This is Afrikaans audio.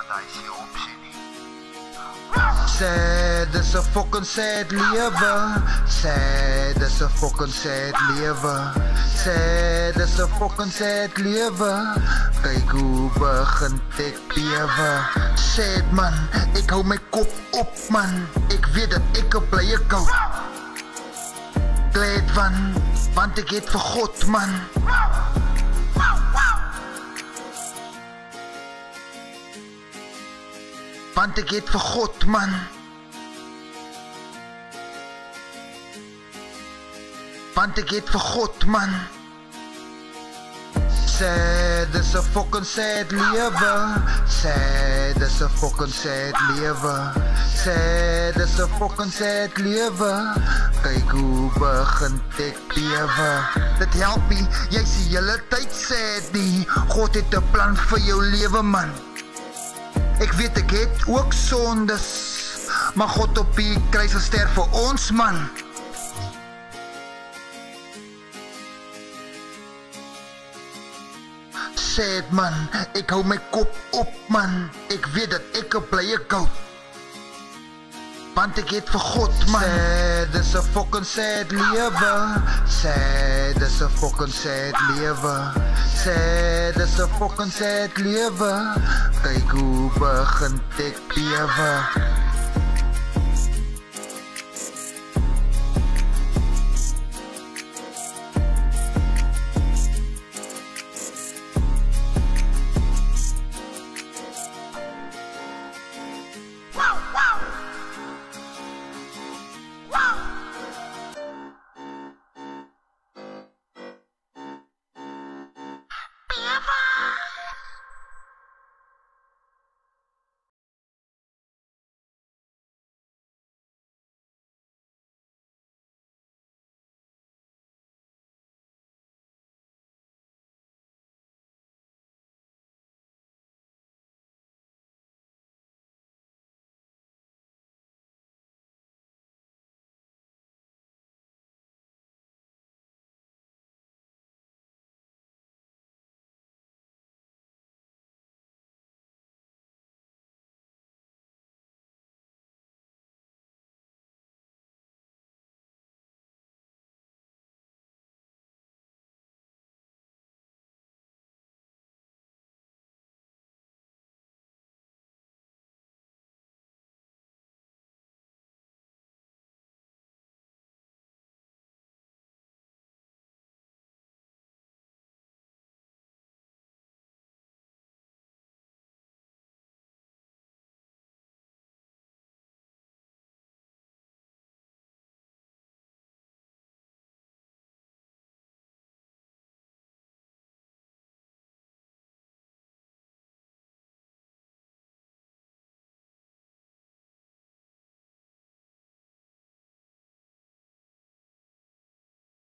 daai is die opsie nie. Sad is 'n fucking sad lewe. Sad is 'n fucking sad lewe. Sad is 'n fucking sad lewe. Kyk hoe begin ek bewe. Sad man, ek hou my kop op man. Ek weet dat ek op blye koud. Glad van, want ek het vir God man. Want ek het vir God man. Want ek het vir God man. Sad is 'n fucking sad lewe. Sad is 'n fucking sad lewe. Sad is 'n fucking sad lewe. Kyk hoe begin ek bewe. Dit help nie, jy is die hele tyd sad nie. God het 'n plan vir jou lewe man. Ek weet ek het ook sondes, maar God op die kruis sterf vir ons man. Sad man, ek hou my kop op man. Ek weet dat ek op blye koud. Want ek het vir God man. Sad is 'n fucking sad lewe. Sad is 'n fucking sad lewe. Sad is 'n fucking sad lewe. Kyk hoe begin ek bewe.